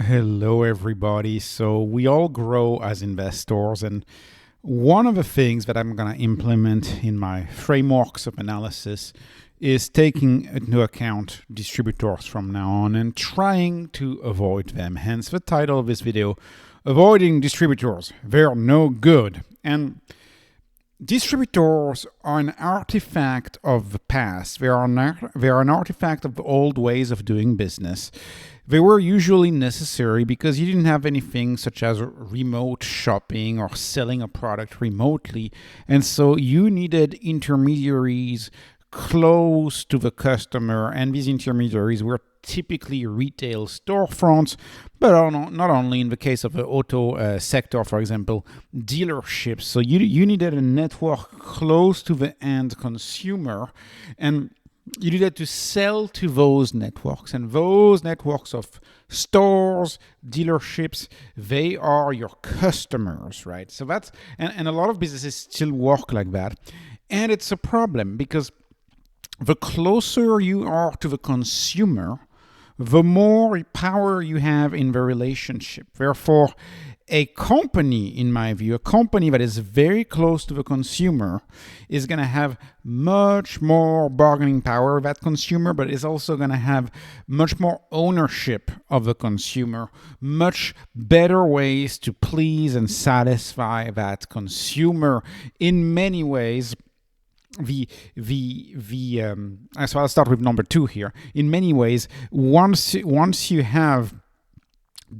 Hello, everybody. So, we all grow as investors, and one of the things that I'm going to implement in my frameworks of analysis is taking into account distributors from now on and trying to avoid them. Hence, the title of this video: Avoiding Distributors. They're no good. And distributors are an artifact of the past. They are an artifact of the old ways of doing business. They were usually necessary because you didn't have anything such as remote shopping or selling a product remotely. And so you needed intermediaries close to the customer. And these intermediaries were typically retail storefronts, but not only in the case of the auto sector, for example, dealerships. So you needed a network close to the end consumer, and you needed to sell to those networks. And those networks of stores, dealerships, they are your customers, right? So that's, and a lot of businesses still work like that. And it's a problem because the closer you are to the consumer, the more power you have in the relationship. Therefore, a company, in my view, a company that is very close to the consumer is going to have much more bargaining power of that consumer, but is also going to have much more ownership of the consumer, much better ways to please and satisfy that consumer in many ways. So I'll start with number 2 here. In many ways, once you have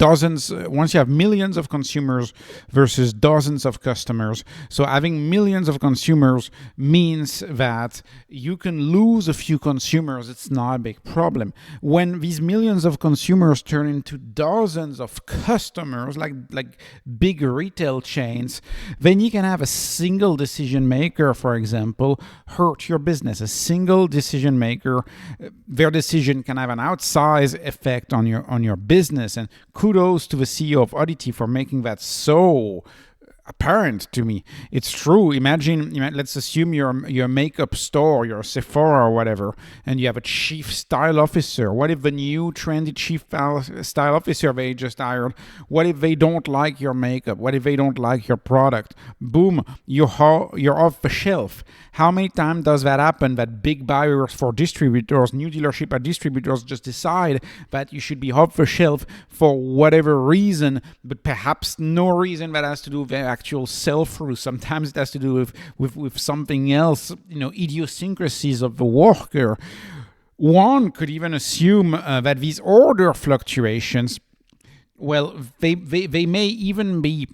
once you have millions of consumers versus dozens of customers, so having millions of consumers means that you can lose a few consumers. It's not a big problem. When these millions of consumers turn into dozens of customers, like big retail chains, then you can have a single decision maker, for example, hurt your business. A single decision maker, their decision can have an outsized effect on your business. And kudos to the CEO of Oddity for making that so apparent to me. It's true. Imagine, let's assume you're a makeup store, you're a Sephora or whatever, and you have a chief style officer. What if the new trendy chief style officer they just hired, what if they don't like your makeup? What if they don't like your product? Boom, you're off the shelf. How many times does that happen, that big buyers for distributors, new dealership at distributors, just decide that you should be off the shelf for whatever reason, but perhaps no reason that has to do with their actual sell-through. Sometimes it has to do with something else, idiosyncrasies of the worker. One could even assume that these order fluctuations, well, they may even be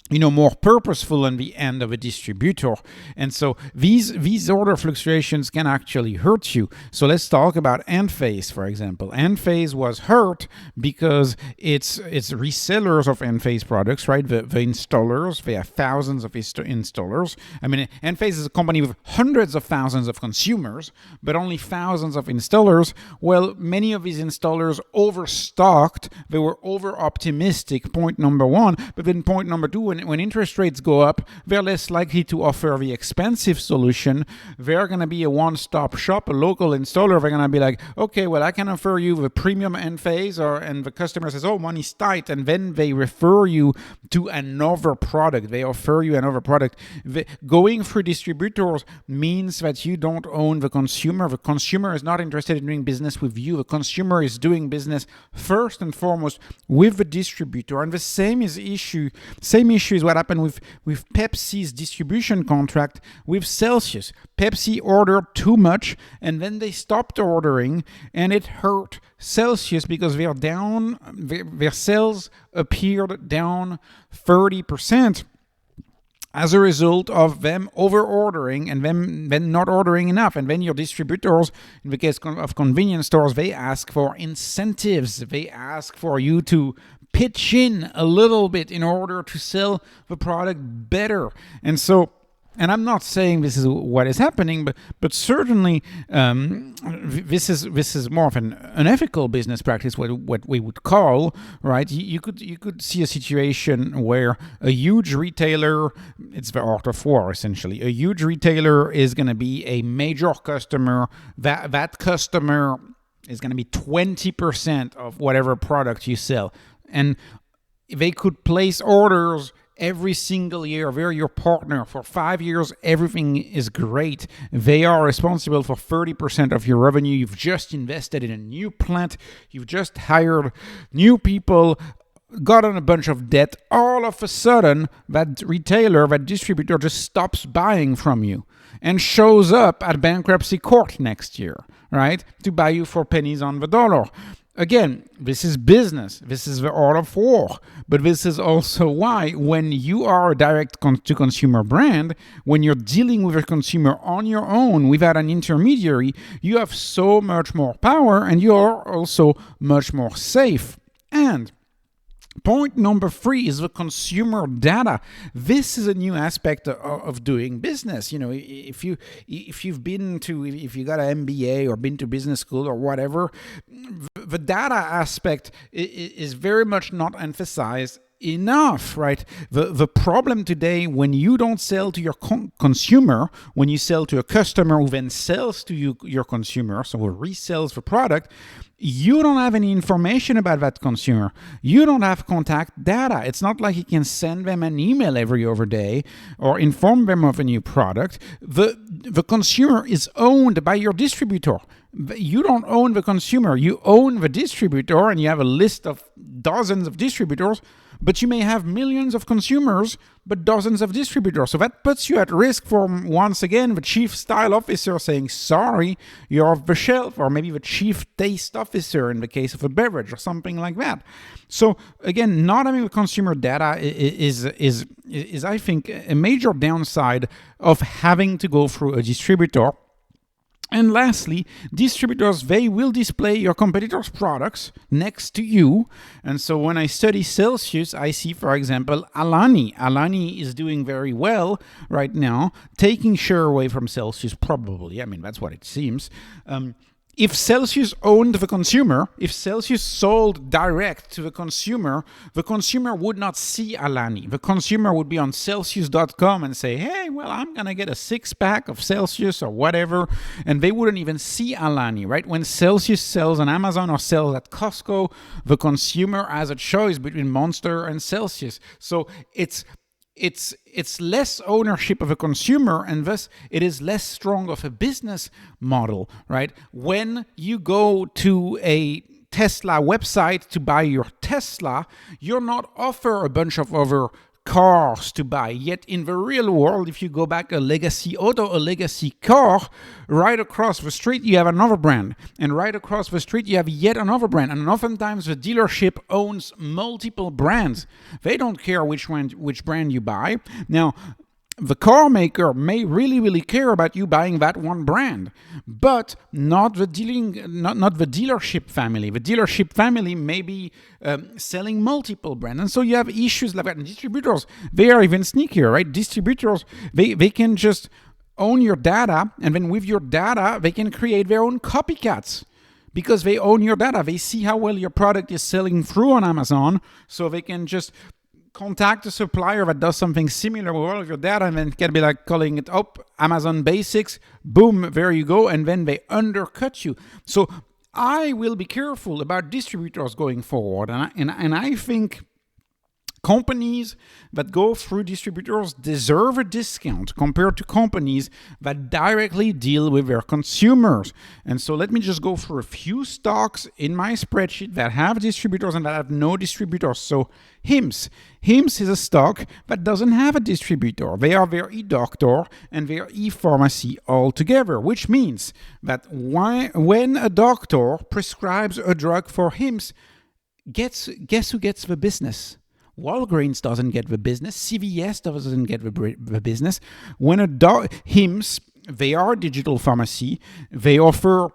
more purposeful in the end of a distributor. And so these order fluctuations can actually hurt you. So let's talk about Enph, for example. Enph was hurt because it's resellers of Enph products, right? The installers, they have thousands of installers. I mean, Enph is a company with hundreds of thousands of consumers, but only thousands of installers. Well, many of these installers overstocked. They were over-optimistic, point number 1. But then point number 2, when interest rates go up, they're less likely to offer the expensive solution. They're going to be a one-stop shop, a local installer. They're going to be like, okay, well, I can offer you the premium Enph, and the customer says, oh, money's tight, and then they refer you to another product. They offer you another product. Going through distributors means that you don't own the consumer. The consumer is not interested in doing business with you. The consumer is doing business first and foremost with the distributor. And the same issue is what happened with Pepsi's distribution contract with Celsius. Pepsi ordered too much, and then they stopped ordering, and it hurt Celsius because their sales appeared down 30%. As a result of them over-ordering and then not ordering enough. And then your distributors, in the case of convenience stores, they ask for incentives. They ask for you to pitch in a little bit in order to sell the product better. And so, and I'm not saying this is what is happening, but certainly this is more of an unethical business practice, what we would call, right? You could see a situation where a huge retailer, it's the art of war essentially. A huge retailer is going to be a major customer. That customer It's going to be 20% of whatever product you sell. And they could place orders every single year. They're your partner for 5 years. Everything is great. They are responsible for 30% of your revenue. You've just invested in a new plant. You've just hired new people, gotten a bunch of debt. All of a sudden, that retailer, that distributor just stops buying from you and shows up at bankruptcy court next year, right? To buy you for pennies on the dollar. Again, this is business. This is the art of war. But this is also why when you are a direct-to-consumer brand, when you're dealing with a consumer on your own without an intermediary, you have so much more power and you're also much more safe. And point number 3 is the consumer data. This is a new aspect of doing business. You know, if you got an MBA or been to business school or whatever, the data aspect is very much not emphasized enough, right? The problem today, when you don't sell to your consumer, when you sell to a customer who then sells to your consumer, so who resells the product, you don't have any information about that consumer. You don't have contact data. It's not like you can send them an email every other day or inform them of a new product. The consumer is owned by your distributor. You don't own the consumer. You own the distributor, and you have a list of dozens of distributors, but you may have millions of consumers, but dozens of distributors. So that puts you at risk for, once again, the chief style officer saying, sorry, you're off the shelf, or maybe the chief taste officer in the case of a beverage or something like that. So again, not having the consumer data is I think, a major downside of having to go through a distributor. And lastly, distributors, they will display your competitors' products next to you. And so when I study Celsius, I see, for example, Alani. Alani is doing very well right now, taking share away from Celsius, probably. I mean, that's what it seems. If Celsius owned the consumer, if Celsius sold direct to the consumer would not see Alani. The consumer would be on Celsius.com and say, hey, well, I'm going to get a 6-pack of Celsius or whatever. And they wouldn't even see Alani, right? When Celsius sells on Amazon or sells at Costco, the consumer has a choice between Monster and Celsius. So it's less ownership of a consumer, and thus it is less strong of a business model, right? When you go to a Tesla website to buy your Tesla, you're not offered a bunch of other cars to buy. Yet in the real world, if you go back a legacy auto, a legacy car, right across the street you have another brand, and right across the street you have yet another brand, and oftentimes the dealership owns multiple brands. They don't care which brand you buy. Now, the car maker may really care about you buying that one brand, but not the dealership family. The dealership family may be selling multiple brands, and so you have issues like that. And distributors, they are even sneakier, right? Distributors, they can just own your data, and then with your data, they can create their own copycats. Because they own your data, they see how well your product is selling through on Amazon, so they can just contact a supplier that does something similar with all of your data, and then can be like calling it up Amazon Basics, boom, there you go, and then they undercut you. So I will be careful about distributors going forward, and I think companies that go through distributors deserve a discount compared to companies that directly deal with their consumers. And so let me just go through a few stocks in my spreadsheet that have distributors and that have no distributors. So Hims is a stock that doesn't have a distributor. They are their e-doctor and their e-pharmacy all together, which means that when a doctor prescribes a drug for Hims, guess who gets the business? Walgreens doesn't get the business. CVS doesn't get the business. When Hims, they are a digital pharmacy. They offer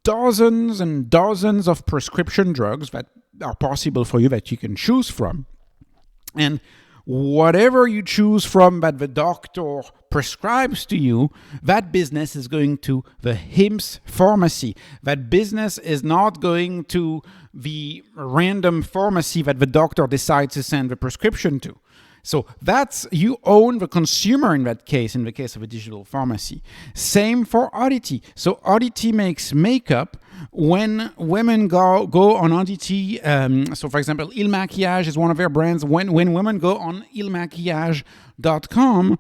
dozens and dozens of prescription drugs that are possible for you that you can choose from. And whatever you choose from that the doctor prescribes to you, that business is going to the Hims pharmacy. That business is not going to the random pharmacy that the doctor decides to send the prescription to. So that's, you own the consumer in that case, in the case of a digital pharmacy. Same for oddity. So oddity makes makeup. When women go on oddity, so for example, Il Maquillage is one of their brands. When women go on ilmaquillage.com,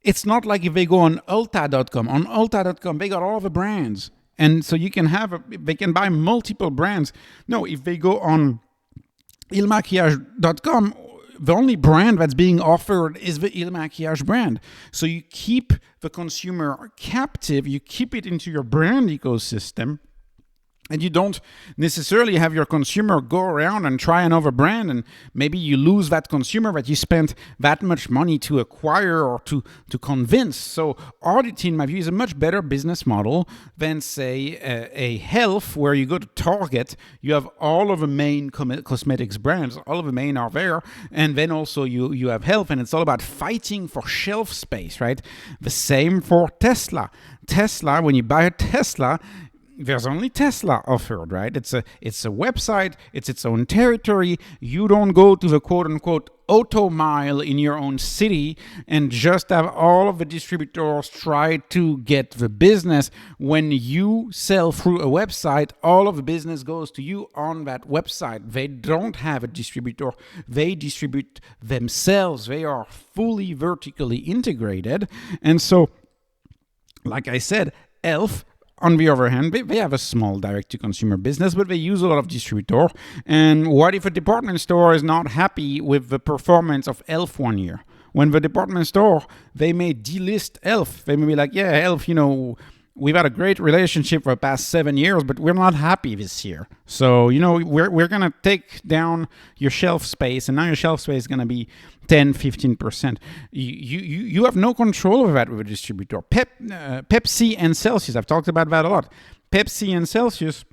it's not like if they go on ulta.com. On ulta.com, they got all the brands. And so you can they can buy multiple brands. No, if they go on ilmaquillage.com, the only brand that's being offered is the Il Maquillage brand. So you keep the consumer captive, you keep it into your brand ecosystem, and you don't necessarily have your consumer go around and try another brand, and maybe you lose that consumer that you spent that much money to acquire or to convince. So oddity, in my view, is a much better business model than, say, a health, where you go to Target, you have all of the main cosmetics brands, all of the main are there, and then also you have health, and it's all about fighting for shelf space, right? The same for Tesla. Tesla, when you buy a Tesla, there's only Tesla offered, right? It's a website, it's its own territory. You don't go to the quote-unquote auto mile in your own city and just have all of the distributors try to get the business. When you sell through a website, all of the business goes to you on that website. They don't have a distributor. They distribute themselves. They are fully vertically integrated. And so, like I said, Enph, on the other hand, they have a small direct-to-consumer business, but they use a lot of distributor. And what if a department store is not happy with the performance of Enph one year? When the department store, they may delist Enph. They may be like, yeah, Enph, we've had a great relationship for the past 7 years, but we're not happy this year. So, we're going to take down your shelf space, and now your shelf space is going to be 10, 15%. You have no control over that with a distributor. Pepsi and Celsius, I've talked about that a lot. Pepsi and Celsius,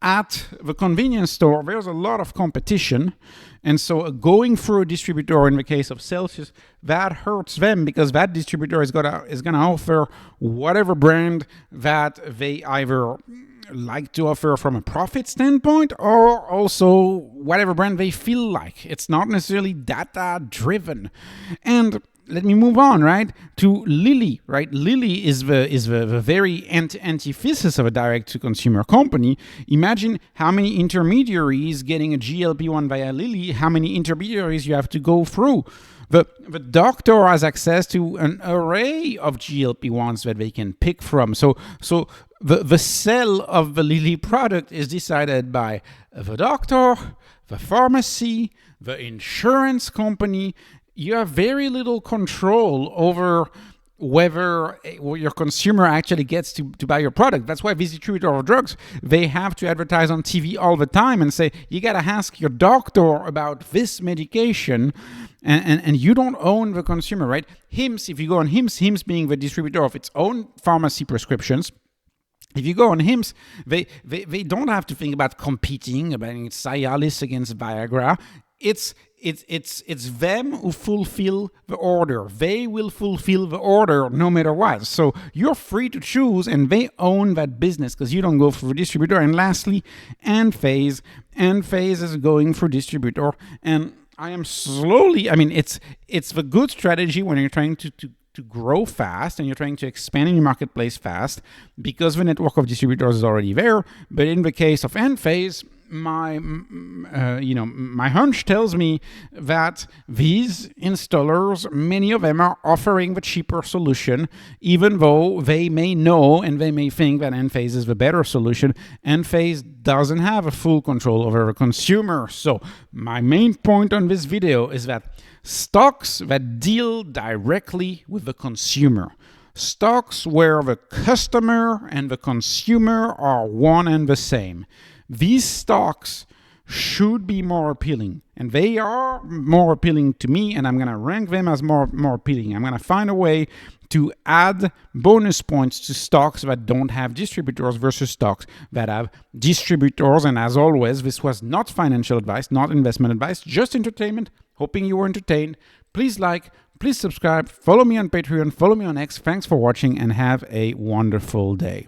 at the convenience store, there's a lot of competition. And so going through a distributor, in the case of Celsius, that hurts them, because that distributor is gonna offer whatever brand that they either like to offer from a profit standpoint, or also whatever brand they feel like. It's not necessarily data driven. And let me move on, right, to Lilly, right? Lilly is the very antithesis of a direct-to-consumer company. Imagine how many intermediaries getting a GLP-1 via Lilly, how many intermediaries you have to go through. The doctor has access to an array of GLP-1s that they can pick from. So the sale of the Lilly product is decided by the doctor, the pharmacy, the insurance company. You have very little control over whether your consumer actually gets to buy your product. That's why these distributors of drugs, they have to advertise on TV all the time and say, you got to ask your doctor about this medication, and you don't own the consumer, right? Hims, if you go on Hims being the distributor of its own pharmacy prescriptions, if you go on Hims, they don't have to think about competing, about Cialis against Viagra. It's them who fulfill the order. They will fulfill the order no matter what. So you're free to choose, and they own that business because you don't go through a distributor. And lastly, Enph is going for distributor. And it's the good strategy when you're trying to grow fast and you're trying to expand in your marketplace fast, because the network of distributors is already there. But in the case of Enph, my hunch tells me that these installers, many of them are offering the cheaper solution, even though they may know and they may think that Enph is the better solution. Enph doesn't have a full control over the consumer. So my main point on this video is that stocks that deal directly with the consumer, stocks where the customer and the consumer are one and the same, these stocks should be more appealing, and they are more appealing to me, and I'm going to rank them as more appealing. I'm going to find a way to add bonus points to stocks that don't have distributors versus stocks that have distributors. And as always, this was not financial advice, not investment advice, just entertainment. Hoping you were entertained. Please like, please subscribe, follow me on Patreon, follow me on X. Thanks for watching, and have a wonderful day.